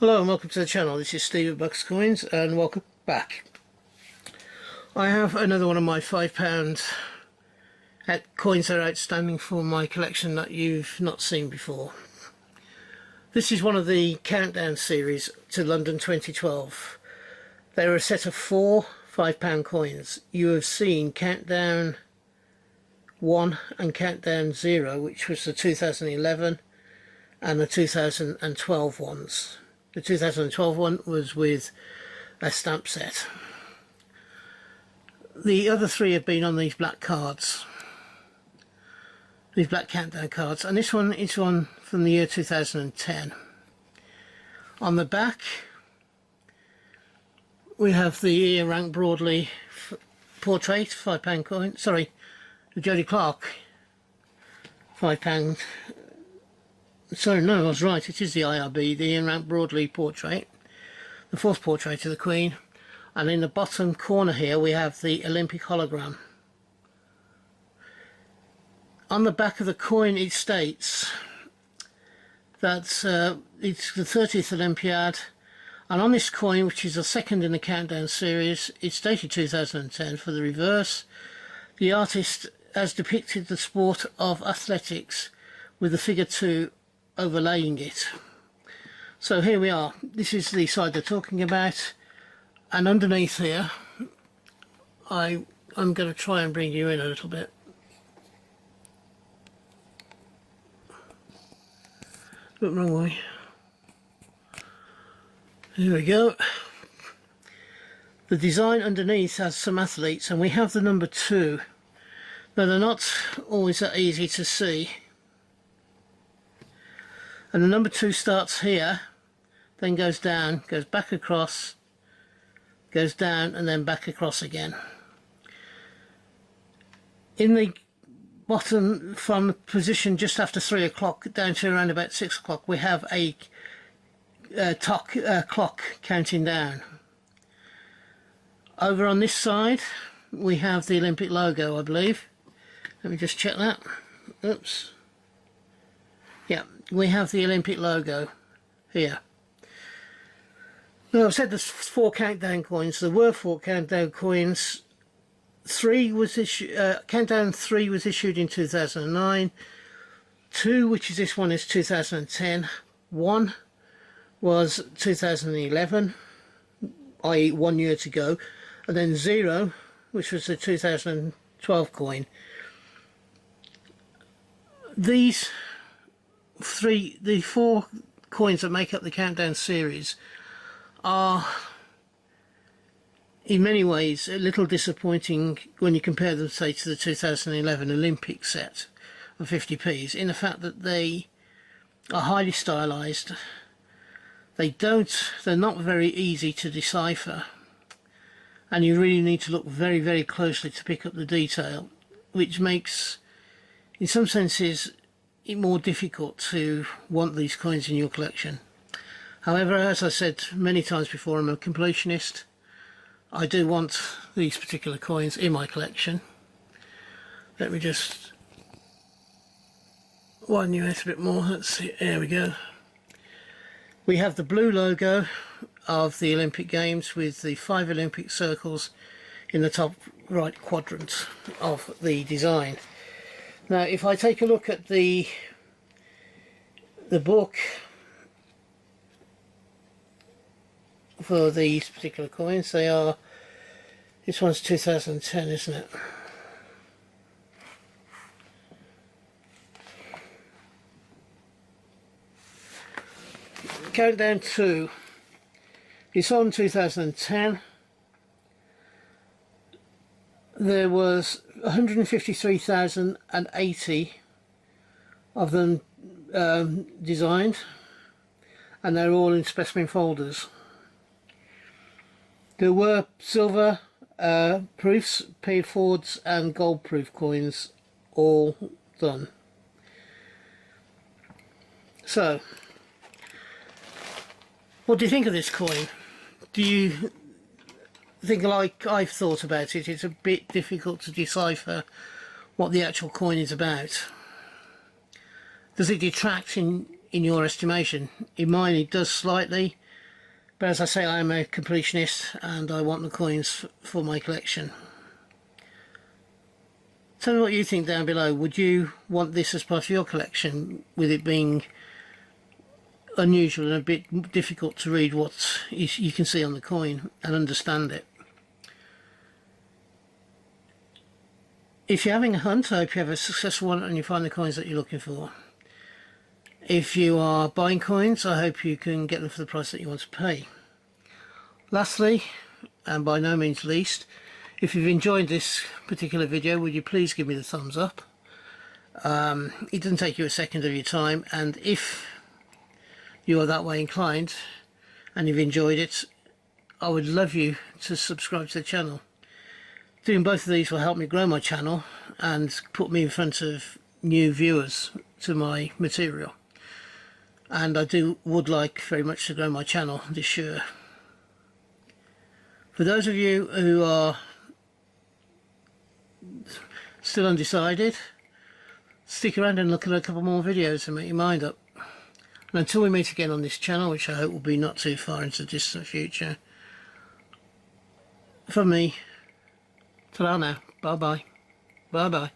Hello and welcome to the channel. This is Steve at Bucks Coins and welcome back. I have another one of my £5 coins that are outstanding for my collection that you've not seen before. This is one of the Countdown series to London 2012. They are a set of four £5 coins. You have seen Countdown 1 and Countdown 0, which was the 2011 and the 2012 ones. The 2012 one was with a stamp set. The other three have been on these black cards, these black countdown cards, and this one is one from the year 2010. On the back we have the Ian Rank Broadley portrait £5 coin, sorry, the Jodie Clark £5. Sorry, no, I was right, it is the IRB, the Ian Rank Broadley portrait, the fourth portrait of the Queen, and in the bottom corner here we have the Olympic hologram. On the back of the coin it states that it's the 30th Olympiad, and on this coin, which is the second in the Countdown series, it's dated 2010 for the reverse. The artist has depicted the sport of athletics with the figure 2 overlaying it. So here we are, this is the side they're talking about, and underneath here I'm going to try and bring you in a little bit. Look, wrong way. Here we go. The design underneath has some athletes, and we have the number 2. Now they're not always that easy to see. And the number 2 starts here, then goes down, goes back across, goes down, and then back across again. In the bottom, from position just after 3 o'clock down to around about 6 o'clock, we have a clock counting down. Over on this side we have the Olympic logo, I believe. Let me just check that. Oops. Yeah, we have the Olympic logo here. Now, I've said there's 4 countdown coins. There were 4 countdown coins. Countdown 3 was issued in 2009. 2, which is this one, is 2010. 1 was 2011, i.e. 1 year to go. And then 0, which was the 2012 coin. The 4 coins that make up the Countdown series are in many ways a little disappointing when you compare them, say, to the 2011 Olympic set of 50p's, in the fact that they are highly stylized. They're not very easy to decipher, and you really need to look very, very closely to pick up the detail, which makes, in some senses, it more difficult to want these coins in your collection. However, as I said many times before, I'm a completionist. I do want these particular coins in my collection. Let me just widen you out a bit more. Let's see, there we go. We have the blue logo of the Olympic Games with the 5 Olympic circles in the top right quadrant of the design. Now, if I take a look at the book for these particular coins, they are, this one's 2010, isn't it? Countdown 2 is on 2010. There was 153,080 of them designed, and they're all in specimen folders. There were silver proofs, paid forwards, and gold proof coins all done. So, what do you think of this coin? Do you think, like I've thought about it, it's a bit difficult to decipher what the actual coin is about? Does it detract in your estimation? In mine it does slightly, But as I say, I am a completionist and I want the coins for my collection. Tell me what you think down below. Would you want this as part of your collection, with it being unusual and a bit difficult to read what you can see on the coin and understand it? If you're having a hunt, I hope you have a successful one and you find the coins that you're looking for. If you are buying coins, I hope you can get them for the price that you want to pay. Lastly, and by no means least, if you've enjoyed this particular video, would you please give me the thumbs up? It doesn't take you a second of your time, and if you are that way inclined and you've enjoyed it, I would love you to subscribe to the channel. Doing both of these will help me grow my channel and put me in front of new viewers to my material. And I would like very much to grow my channel this year. For those of you who are still undecided, stick around and look at a couple more videos and make your mind up. And until we meet again on this channel, which I hope will be not too far into the distant future, from me, ta-ra now, bye bye, bye bye.